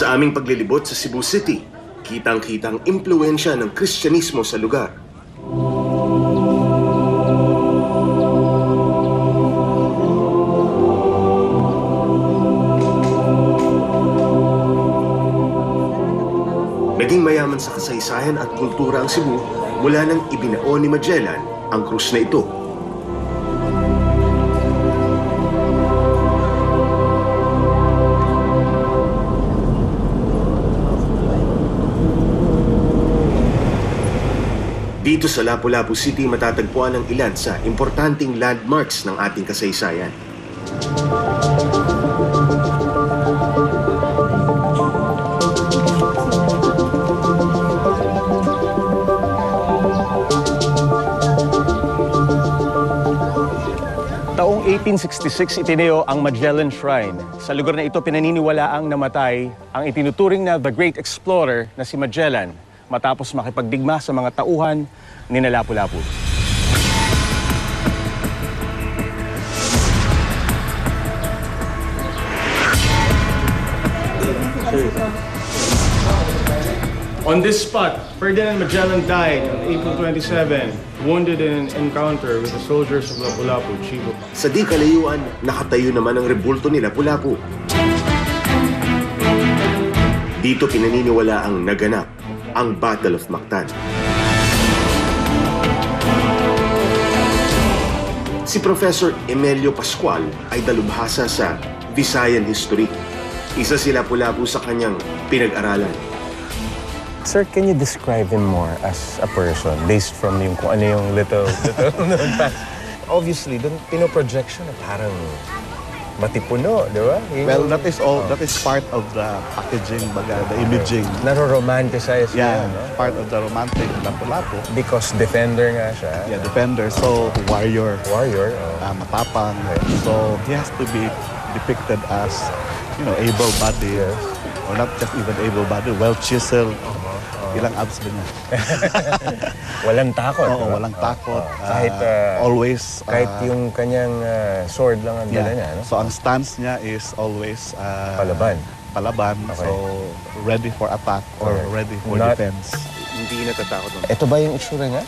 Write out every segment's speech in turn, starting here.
Sa aming paglilibot sa Cebu City, kitang-kitang impluwensya ng Kristyanismo sa lugar. Naging mayaman sa kasaysayan at kultura ang Cebu mula nang ibinao ni Magellan ang krus na ito. Dito sa Lapu-Lapu City matatagpuan ang ilan sa importanteng landmarks ng ating kasaysayan. Taong 1866 itinayo ang Magellan Shrine. Sa lugar na ito pinaniniwalaang namatay ang itinuturing na The Great Explorer na si Magellan matapos makipagdigma sa mga tauhan ni Lapu-Lapu. On this spot, Ferdinand Magellan died on April 27, wounded in an encounter with the soldiers of Lapu-Lapu, Chivo. Sa di kalayuan, nakatayo naman ang rebulto ni Lapu-Lapu. Dito pinaniniwala ang naganap, ang Battle of Mactan. Si Professor Emilio Pascual ay dalubhasa sa Visayan history. Isa si Lapu-Lapu sa kanyang pinag-aralan. Sir, can you describe him more as a person based from yung kung ano yung little obviously, doon pino-projection na parang matipuno, di ba? Well, that is all. That is part of the packaging, baga, the imaging. Naro-romanticize Yeah, niya, no? part of the romantic Lapu-Lapu. Because defender nga siya. Yeah, defender. So, warrior. Warrior. Matapang. So, he has to be depicted as, able-bodied. Or not just even able-bodied, well-chiseled. Ilang abs ba niya? Walang takot. Oo, walang takot. Kahit, always... kahit yung kanyang sword lang ang dala niya, no? So, ang stance niya is always... Palaban. Palaban. Okay. So, ready for attack or ready for defense. Hindi natatakot. Ito ba yung itsura niya?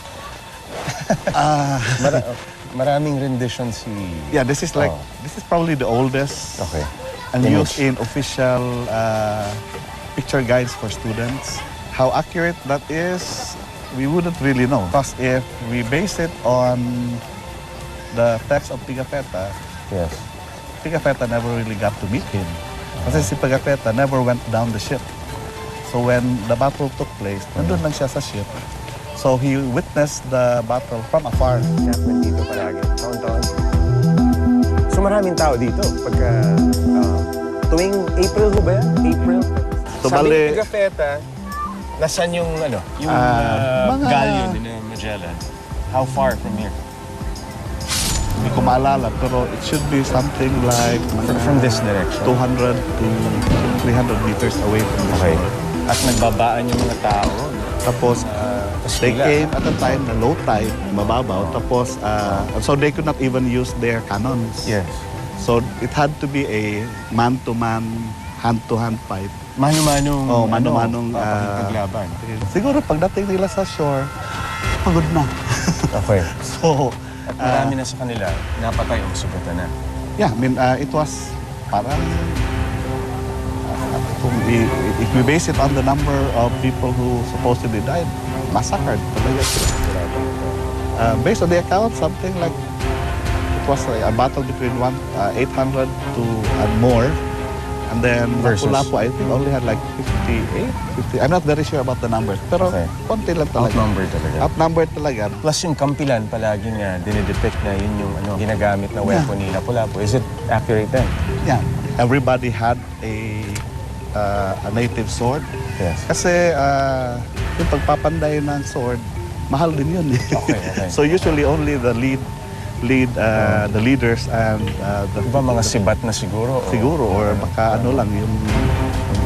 Maraming rendition si... Yeah, this is probably the oldest. Okay. And used in official picture guides for students. How accurate that is, we wouldn't really know. Because if we base it on the text of Pigafetta, Yes. Pigafetta never really got to meet him. Kasi si Pigafetta never went down the ship. So when the battle took place, nandun lang siya sa ship. So he witnessed the battle from afar. Kaya nandito palagi. Taon-taon. So maraming tao dito. Pagka tuwing April ho ba yan? April? So, Sabi bale- ni Pigafetta, nasaan yung mga- galleon ni Magellan? How far from here? Hindi ko maalala, pero it should be something like From this direction? 200 to 300 meters away from the Okay. shore. At nagbabaan yung mga tao. Tapos, they sila. came at a time na low tide, mababaw. Tapos, so they could not even use their cannons. Yes. So it had to be a man-to-man, hand-to-hand fight. Mano-manong, mano-manong paglaban. Siguro pagdating nila sa shore, pagod na. Okay. So, At marami na sa kanila, napatay o sugatan na. yeah, I mean, it was parang, if we base it on the number of people who supposedly died, massacred talaga sila. Based on the account, something like, it was a battle between 800 to and more. And then Versus? Lapu-Lapu, I think, only had like 58, 50. I'm not very sure about the numbers. Pero Okay. konti lang talaga. Outnumbered talaga. Outnumbered talaga. Plus yung kampilan, palagi nga dinidepict na yun yung ginagamit na weapon ni Lapu-Lapu. Is it accurate then? Yeah. Everybody had a native sword. Yes. Kasi yung pagpapanday ng sword, mahal din yun. Okay, okay. So usually only the the leaders and the Iba mga sibat na siguro? siguro or baka ano lang yung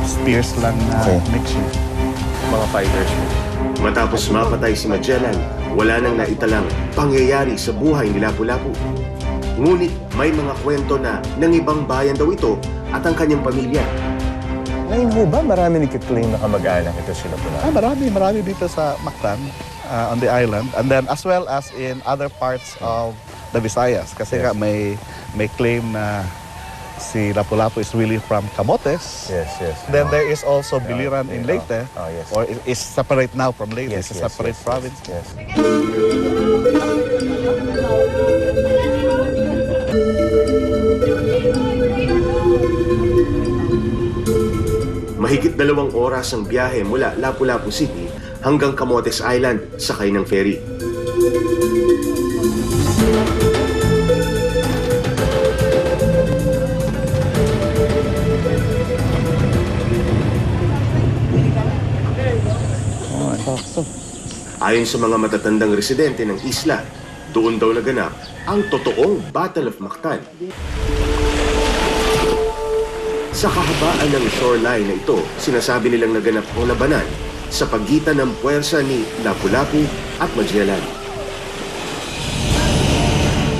spears lang na Okay. makeshift. Mga fighters. Matapos mapatay si Magellan, wala nang naitalang pangyayari sa buhay ni Lapu-Lapu. Ngunit may mga kwento na ng ibang bayan daw ito at ang kanyang pamilya. Ngayon ho ba marami nagkiklaim na kamag-anak ito si Lapu-Lapu? Marami dito sa Mactan, on the island, and then as well as in other parts of the Visayas. Kasi nga may claim na si Lapu-Lapu is really from Camotes. Yes. Then there is also Biliran in Leyte, yes. or is separate now from Leyte. Yes, It's a separate province. Yes. Mahigit 2 oras ang biyahe mula Lapu-Lapu City hanggang Camotes Island sakay ng ferry. Ayon sa mga matatandang residente ng isla, doon daw naganap ang totoong Battle of Mactan. Sa kahabaan ng shoreline na ito, sinasabi nilang naganap ang labanan sa pagitan ng puwersa ni Lapu-Lapu at Magellan.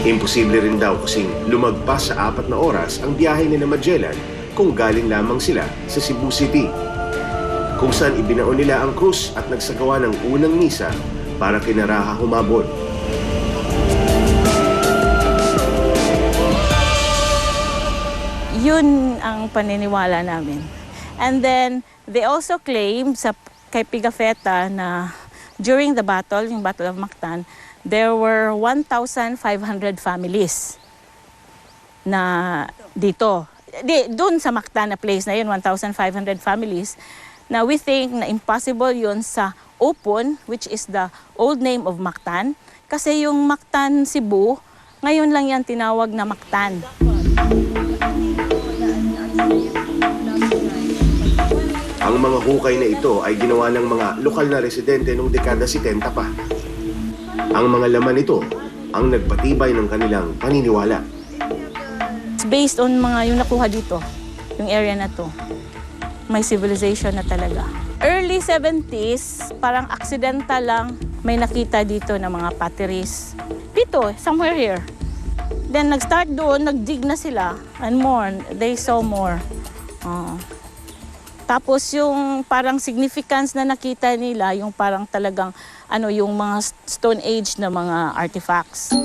Imposible rin daw kasing lumagpas sa 4 na oras ang biyahe ni Magellan kung galing lamang sila sa Cebu City, kung saan ibinaon nila ang krus at nagsagawa ng unang misa para kina Raha humabol. Yun ang paniniwala namin. And then, they also claim kay Pigafetta na during the battle, yung Battle of Mactan, there were 1,500 families na dito. Doon sa Mactan na place na yun, 1,500 families, na we think na impossible yun sa Opon, which is the old name of Mactan. Kasi yung Mactan, Cebu, ngayon lang yan tinawag na Mactan. Ang mga hukay na ito ay ginawa ng mga lokal na residente noong dekada 70 pa. Ang mga laman nito ang nagpatibay ng kanilang paniniwala. It's based on mga yung nakuha dito, yung area na to. May civilization na talaga. Early 70s, parang accidental lang may nakita dito ng mga potteries. Dito, somewhere here. Then nag-start doon, nag-dig na sila and more. They saw more. Tapos yung parang significance na nakita nila, yung parang talagang yung mga Stone Age na mga artifacts.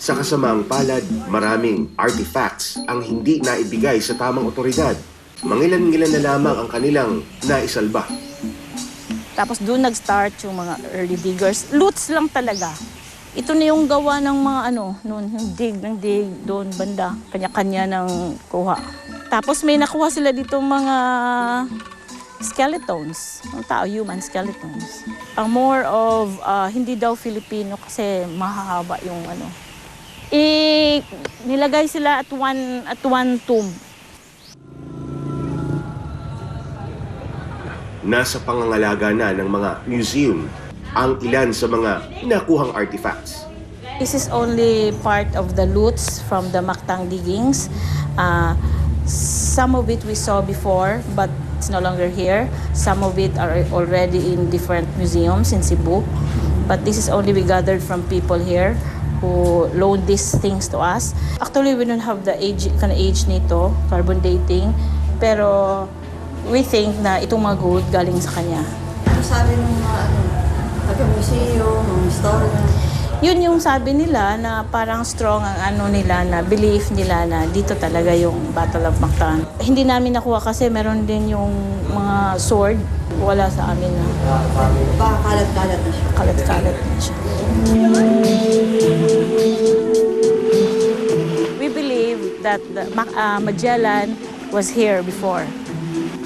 Sa kasamaang palad, maraming artifacts ang hindi naibigay sa tamang otoridad. Mangilan-ngilan na lamang ang kanilang naisalba. Tapos doon nag-start yung mga early diggers. Loots lang talaga. Ito na yung gawa ng mga noon, yung dig doon banda, kanya-kanya ng kuha. Tapos may nakuha sila dito mga skeletons, ng tao, human skeletons. More of, hindi daw Filipino kasi mahahaba yung nilagay sila at one tomb. Nasa pangangalaga na ng mga museum ang ilan sa mga nakuhang artifacts. This is only part of the loots from the Mactan diggings. Some of it we saw before, but it's no longer here. Some of it are already in different museums in Cebu. But this is only we gathered from people here who loaned these things to us. Actually, we don't have the age nito, carbon dating, pero we think na itong mga gold galing sa kanya. Ano sabi ng mga taga-museo, mga historian? Yun yung sabi nila na parang strong ang nila na belief nila na dito talaga yung Battle of Mactan. Hindi namin nakuha kasi meron din yung mga sword. Wala sa amin na. Baka kalat-kalat na siya. Kalat-kalat na siya. We believe that Magellan was here before.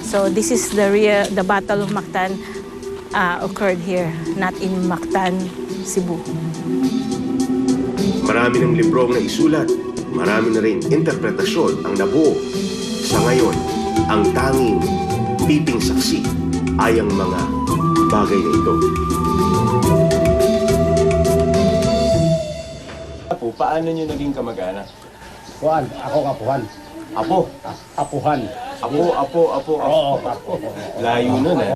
So this is the Battle of Mactan occurred here, not in Mactan, Cebu. Marami ng librong na isulat, marami na rin interpretasyon ang nabuo. Sa ngayon, ang tanging piping saksi ay ang mga bagay na ito. Apo, paano nyo naging kamag-anak? Puhan, ako kapuhan. Apo? Apuhan. Apo. Oo, apo. Layo nun eh.